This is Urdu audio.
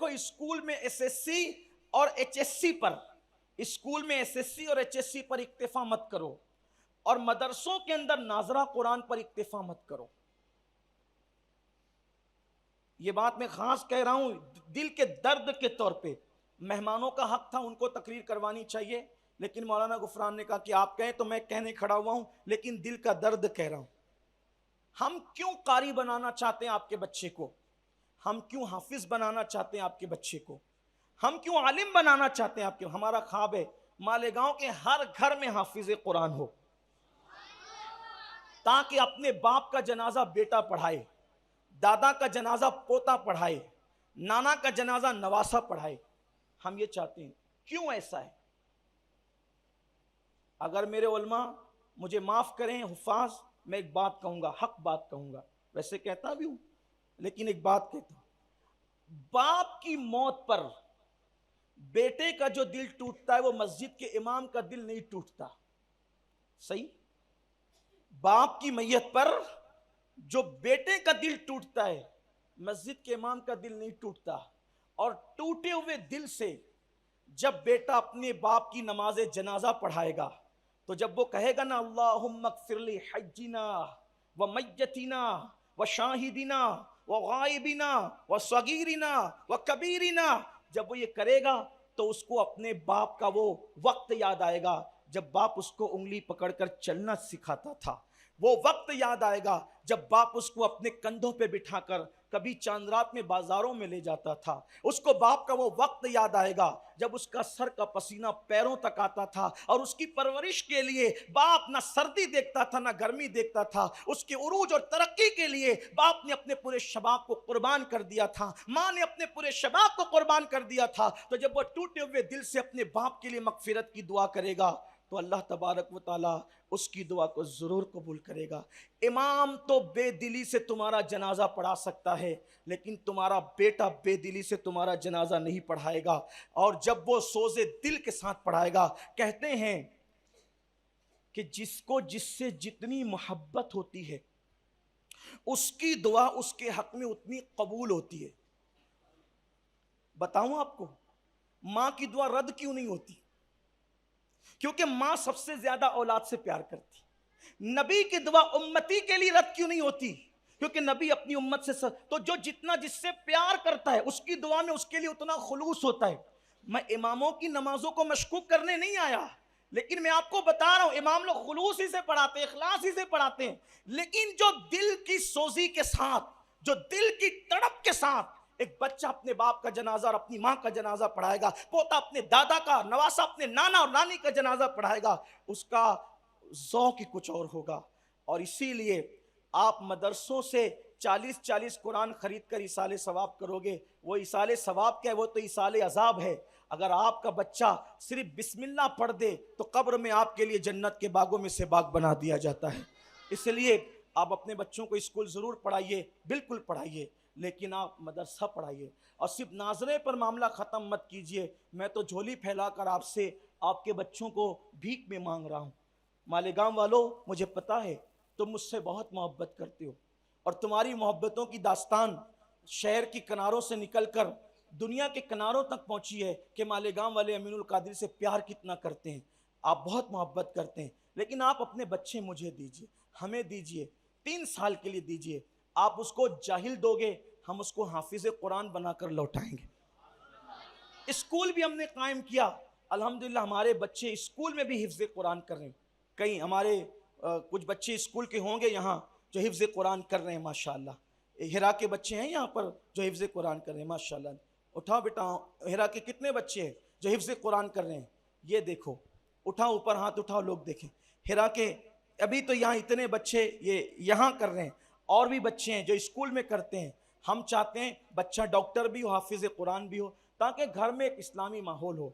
اسکول میں ایس ایس سی اور ایچ ایس سی پر اکتفا مت کرو، اور مدرسوں کے اندر ناظرہ قرآن پر اکتفا مت کرو۔ یہ بات میں خاص کہہ رہا ہوں دل کے درد کے طور پہ۔ مہمانوں کا حق تھا، ان کو تقریر کروانی چاہیے، لیکن مولانا غفران نے کہا کہ آپ کہیں تو میں کہنے کھڑا ہوا ہوں، لیکن دل کا درد کہہ رہا ہوں۔ ہم کیوں قاری بنانا چاہتے ہیں آپ کے بچے کو؟ ہم کیوں حافظ بنانا چاہتے ہیں آپ کے بچے کو؟ ہم کیوں عالم بنانا چاہتے ہیں آپ کے؟ ہمارا خواب ہے مالیگاؤں کے ہر گھر میں حافظ قرآن ہو، تاکہ اپنے باپ کا جنازہ بیٹا پڑھائے، دادا کا جنازہ پوتا پڑھائے، نانا کا جنازہ نواسا پڑھائے۔ ہم یہ چاہتے ہیں۔ کیوں ایسا ہے؟ اگر میرے علماء مجھے معاف کریں حفاظ، میں ایک بات کہوں گا، حق بات کہوں گا، ویسے کہتا بھی ہوں لیکن ایک بات کہتا ہوں۔ باپ کی موت پر بیٹے کا جو دل ٹوٹتا ہے وہ مسجد کے امام کا دل نہیں ٹوٹتا۔ صحیح؟ باپ کی میت پر جو بیٹے کا دل ٹوٹتا ہے مسجد کے امام کا دل نہیں ٹوٹتا۔ اور ٹوٹے ہوئے دل سے جب بیٹا اپنے باپ کی نماز جنازہ پڑھائے گا تو جب وہ کہے گا نا اللہم اغفر لی حجنا و میتنا و شاہدنا و غائبنا و صغیرنا و کبیرنا، جب وہ یہ کرے گا تو اس کو اپنے باپ کا وہ وقت یاد آئے گا جب باپ اس کو انگلی پکڑ کر چلنا سکھاتا تھا۔ وہ وقت یاد آئے گا جب باپ اس کو اپنے کندھوں پہ بٹھا کر کبھی چاند رات میں بازاروں میں لے جاتا تھا۔ اس کو باپ کا وہ وقت یاد آئے گا جب اس کا سر کا پسینہ پیروں تک آتا تھا، اور اس کی پرورش کے لیے باپ نہ سردی دیکھتا تھا نہ گرمی دیکھتا تھا۔ اس کے عروج اور ترقی کے لیے باپ نے اپنے پورے شباب کو قربان کر دیا تھا، ماں نے اپنے پورے شباب کو قربان کر دیا تھا۔ تو جب وہ ٹوٹے ہوئے دل سے اپنے باپ کے لیے مغفرت کی دعا کرے گا تو اللہ تبارک و تعالی اس کی دعا کو ضرور قبول کرے گا۔ امام تو بے دلی سے تمہارا جنازہ پڑھا سکتا ہے، لیکن تمہارا بیٹا بے دلی سے تمہارا جنازہ نہیں پڑھائے گا۔ اور جب وہ سوز دل کے ساتھ پڑھائے گا، کہتے ہیں کہ جس کو جس سے جتنی محبت ہوتی ہے اس کی دعا اس کے حق میں اتنی قبول ہوتی ہے۔ بتاؤں آپ کو ماں کی دعا رد کیوں نہیں ہوتی؟ کیونکہ ماں سب سے زیادہ اولاد سے پیار کرتی۔ نبی کی دعا امتی کے لیے رد کیوں نہیں ہوتی؟ کیونکہ نبی اپنی امت سے تو جو جتنا جس سے پیار کرتا ہے اس کی دعا میں اس کے لیے اتنا خلوص ہوتا ہے۔ میں اماموں کی نمازوں کو مشکوک کرنے نہیں آیا، لیکن میں آپ کو بتا رہا ہوں امام لوگ خلوص ہی سے پڑھاتے ہیں، اخلاص ہی سے پڑھاتے ہیں، لیکن جو دل کی سوزی کے ساتھ، جو دل کی تڑپ کے ساتھ ایک بچہ اپنے باپ کا جنازہ اور اپنی ماں کا جنازہ پڑھائے گا، پوتا اپنے دادا کا، نواسا اپنے نانا اور نانی کا جنازہ پڑھائے گا، اس کا ذوق ہی کچھ اور ہوگا۔ اور اسی لیے آپ مدرسوں سے 40 قرآن خرید کر ایصال ثواب کرو گے، وہ ایصال ثواب کیا ہے؟ وہ تو ایصال عذاب ہے۔ اگر آپ کا بچہ صرف بسم اللہ پڑھ دے تو قبر میں آپ کے لیے جنت کے باغوں میں سے باغ بنا دیا جاتا ہے۔ اس لیے آپ اپنے بچوں کو اسکول ضرور پڑھائیے، بالکل پڑھائیے، لیکن آپ مدرسہ پڑھائیے، اور صرف ناظرے پر معاملہ ختم مت کیجئے۔ میں تو جھولی پھیلا کر آپ سے آپ کے بچوں کو بھیک میں مانگ رہا ہوں۔ مالیگاؤں والوں، مجھے پتا ہے تم مجھ سے بہت محبت کرتے ہو، اور تمہاری محبتوں کی داستان شہر کی کناروں سے نکل کر دنیا کے کناروں تک پہنچی ہے کہ مالیگاؤں والے امین القادری سے پیار کتنا کرتے ہیں۔ آپ بہت محبت کرتے ہیں، لیکن آپ اپنے بچے مجھے دیجئے، ہمیں دیجئے، 3 سال کے لیے دیجئے۔ آپ اس کو جاہل دو گے، ہم اس کو حافظ قرآن بنا کر لوٹائیں گے۔ اسکول بھی ہم نے قائم کیا، الحمدللہ ہمارے بچے اسکول میں بھی حفظ قرآن کر رہے ہیں۔ کئی ہمارے کچھ بچے اسکول کے ہوں گے یہاں جو حفظ قرآن کر رہے ہیں، ماشاءاللہ۔ ہرا کے بچے ہیں یہاں پر جو حفظ قرآن کر رہے ہیں، ماشاءاللہ۔ اٹھاؤ بیٹا، ہرا کے کتنے بچے ہیں جو حفظ قرآن کر رہے ہیں؟ یہ دیکھو، اٹھاؤ اوپر ہاتھ اٹھاؤ، لوگ دیکھیں۔ ہرا کے ابھی تو یہاں اتنے بچے یہ یہاں کر رہے ہیں، اور بھی بچے ہیں جو اسکول میں کرتے ہیں۔ ہم چاہتے ہیں بچہ ڈاکٹر بھی ہو، حافظ قرآن بھی ہو، تاکہ گھر میں ایک اسلامی ماحول ہو۔